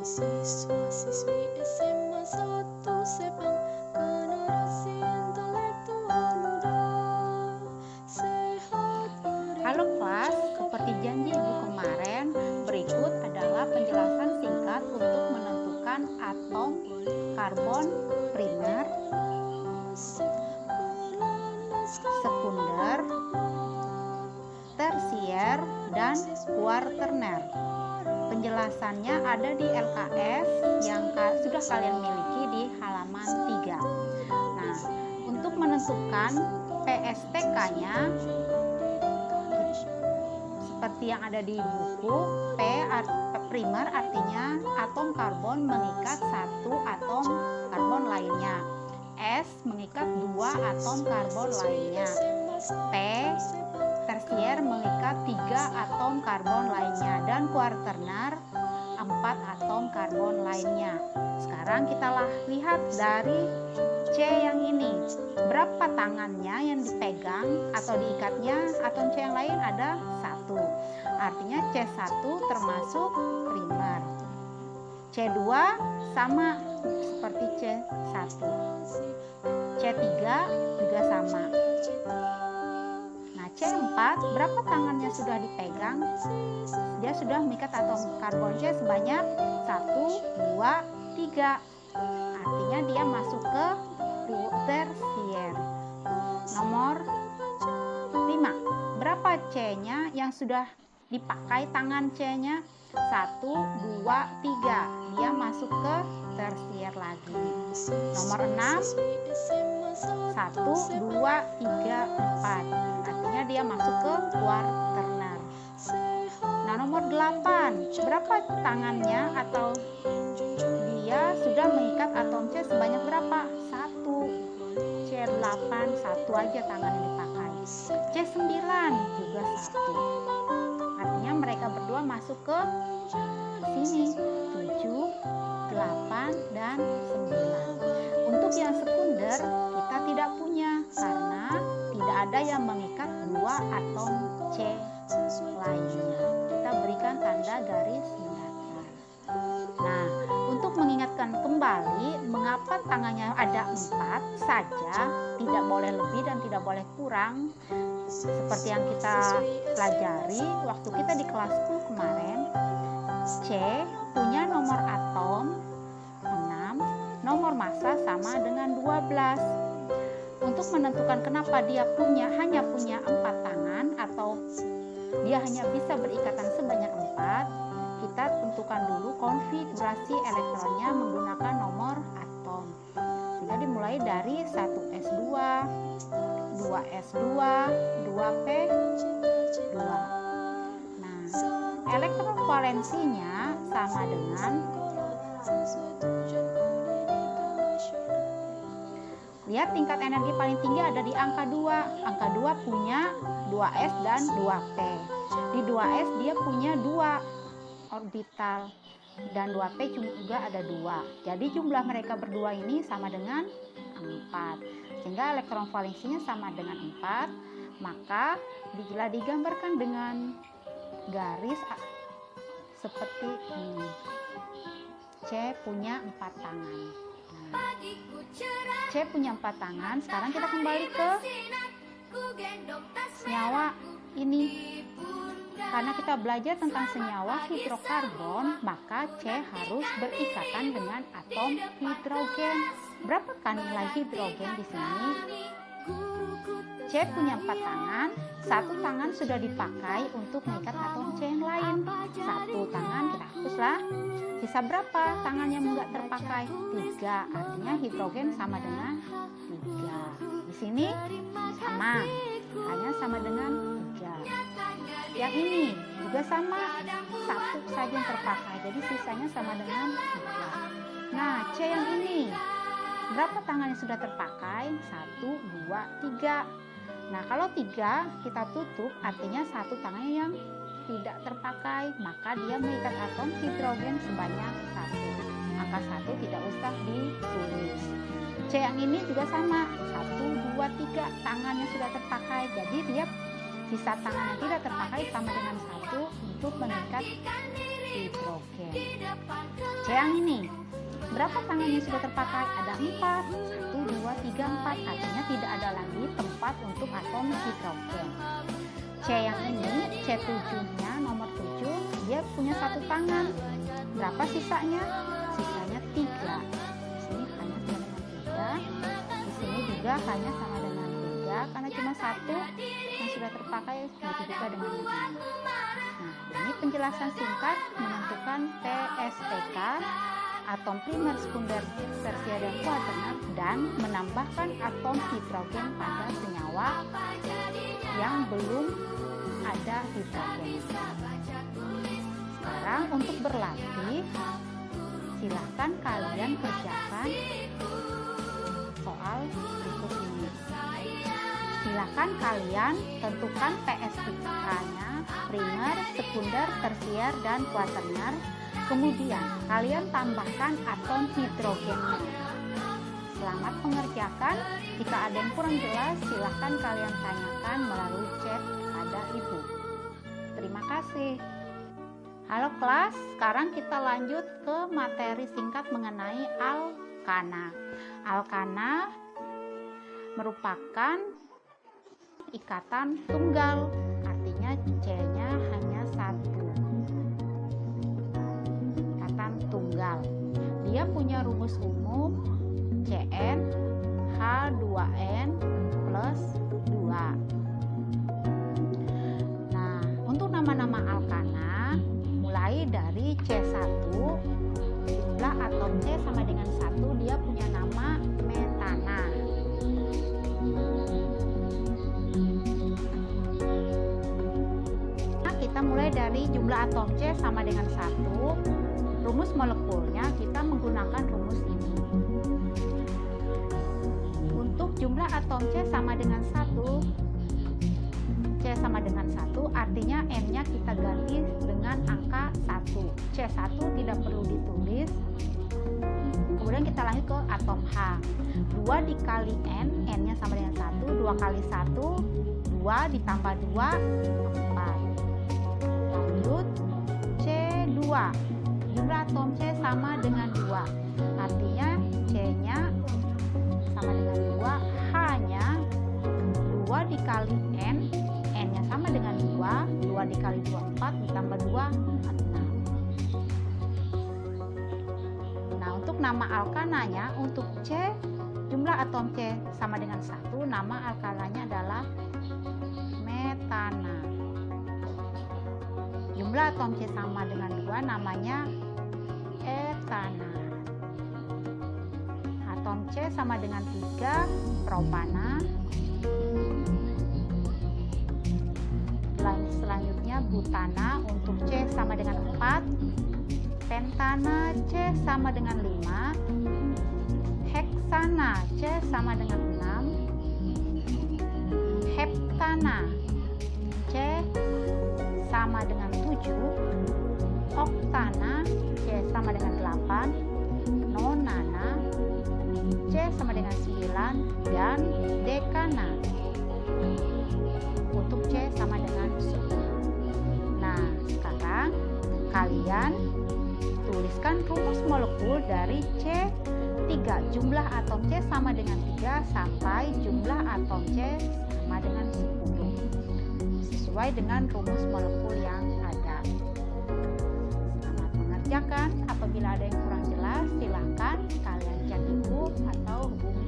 Siswa-siswi SMA 1 Sepang, generasi intelektual muda, sehat Halo kelas, seperti janji ibu kemarin, berikut adalah penjelasan singkat untuk menentukan atom karbon primer, sekunder, tersier, dan kuarterner. Penjelasannya ada di LKS yang sudah kalian miliki di halaman 3. Nah, untuk menentukan PSTK-nya seperti yang ada di buku, primer artinya atom karbon mengikat satu atom karbon lainnya, S mengikat dua atom karbon lainnya, T tersier mengikat 3 atom karbon lainnya, dan kuarterner 4 atom karbon lainnya. Sekarang kita lihat dari C yang ini, berapa tangannya yang dipegang atau diikatnya atom C yang lain? Ada 1. Artinya C1 termasuk primer. C2 sama seperti C1. C3 juga sama. Nah, C4 berapa tangannya sudah dipegang? Dia sudah mengikat atom karbon C sebanyak 1, 2, 3. Artinya dia masuk ke tersier. Nomor 5. Berapa C-nya yang sudah dipakai tangan C-nya? 1, 2, 3. Dia masuk ke tersier lagi. Nomor 6. 1, 2, 3, 4. Artinya dia masuk ke kuarterner. Nah, nomor 8. Berapa tangannya atau dia sudah mengikat atom C sebanyak berapa? 1. C8 1 aja tangan yang dipakai. C9 juga 1. Artinya mereka berdua masuk ke sini 7, 8, dan 9. Untuk yang sekunder kita tidak punya karena tidak ada yang mengikat 2 atom C lainnya. Kita berikan tanda garis datar. Nah, untuk mengingatkan kembali mengapa tangannya ada 4 saja, tidak boleh lebih dan tidak boleh kurang, seperti yang kita pelajari waktu kita di kelas 10 kemarin. C punya nomor atom 6, nomor massa sama dengan 12. Untuk menentukan kenapa dia hanya punya 4 tangan atau dia hanya bisa berikatan sebanyak 4, kita tentukan dulu konfigurasi elektronnya menggunakan nomor atom. Sehingga dimulai dari 1s2, 2s2, 2p2. Nah, elektron valensinya sama dengan, lihat tingkat energi paling tinggi ada di angka 2. Angka 2 punya 2s dan 2p. Di 2s dia punya 2 orbital dan 2p juga ada 2. Jadi jumlah mereka berdua ini sama dengan 4. Sehingga elektron valensinya sama dengan 4. Maka bila digambarkan dengan garis seperti ini. C punya 4 tangan. Nah, C punya 4 tangan. Sekarang kita kembali ke senyawa ini. Karena kita belajar tentang senyawa hidrokarbon, maka C harus berikatan dengan atom hidrogen. Berapa nilai hidrogen di sini? C punya 4 tangan. 1 tangan sudah dipakai untuk mengikat atom C yang lain. 1 tangan kita hapuslah. Sisa berapa tangan yang enggak terpakai? 3. Artinya hidrogen sama dengan 3. Di sini sama, hanya sama dengan 3. Yang ini juga sama, 1 saja yang terpakai, jadi sisanya sama dengan 3. Nah, C yang ini berapa tangan yang sudah terpakai? 1, 2, 3. Nah, kalau 3 kita tutup, artinya 1 tangan yang tidak terpakai, maka dia mengikat atom hidrogen sebanyak 1. Angka 1 tidak usah ditulis. C yang ini juga sama, 1, 2, 3 tangan yang sudah terpakai, jadi dia sisa tangan yang tidak terpakai sama dengan 1 untuk mengikat hidrogen. C yang ini, berapa tangan yang sudah terpakai? Ada 4. 1, 2, 3, 4. Artinya tidak ada lagi tempat untuk atom hidrogen. C yang ini, C7-nya nomor 7, dia punya 1 tangan. Berapa sisanya? Sisanya 3. Di sini hanya sama dengan 3. Di sini juga hanya sama dengan 3 karena cuma 1 yang sudah terpakai, begitu juga dengan ini. Nah, ini penjelasan singkat menentukan PSTK, atom primer, sekunder, tersier, dan kuaterner, dan menambahkan atom hidrogen pada senyawa yang belum ada hidrogen. Sekarang untuk berlatih, silakan kalian kerjakan soal berikut ini. Silakan kalian tentukan PSTK-nya, primer, sekunder, tersier, dan kuaterner. Kemudian kalian tambahkan atom hidrogennya. Selamat mengerjakan. Jika ada yang kurang jelas, silakan kalian tanyakan melalui chat pada Ibu. Terima kasih. Halo kelas, sekarang kita lanjut ke materi singkat mengenai alkana. Alkana merupakan ikatan tunggal, artinya C-nya hanya 1. Ikatan tunggal. Dia punya rumus umum Cn H2n plus 2. Nah, untuk nama-nama alkana mulai dari C1, jumlah atom C sama dengan 1, dia punya nama metana. Nah, kita mulai dari jumlah atom C sama dengan 1, rumus molekulnya kita menggunakan rumus ini. Untuk jumlah atom C sama dengan 1, C sama dengan 1, artinya N-nya kita ganti dengan angka 1. C1 tidak perlu ditulis. Kemudian kita lanjut ke atom H. 2 dikali N, N-nya sama dengan 1. 2 kali 1, 2 ditambah 2, 4. Lanjut C2. Jumlah atom C sama dengan 2. Artinya C-nya sama dengan 2, H-nya 2 dikali N, N-nya sama dengan 2, 2 dikali 2, 4, ditambah 2, 6. Nah, untuk nama alkananya, untuk C, jumlah atom C sama dengan 1, nama alkananya adalah metana. Jumlah atom C sama dengan 2, namanya etana. Atom C sama dengan 3, propana. Selanjutnya butana, untuk C sama dengan 4, pentana C sama dengan 5, heksana C sama dengan 6, heptana C sama dengan 7, oktana C sama dengan 8, nonana C sama dengan 9, dan dekana untuk C sama dengan 10. Nah, sekarang kalian tuliskan rumus molekul dari C3, jumlah atom C sama dengan 3 sampai jumlah atom C sama dengan 10, sesuai dengan rumus molekul yang ada. Selamat mengerjakan. Apabila ada yang kurang jelas, silakan kalian chat Ibu atau hubungi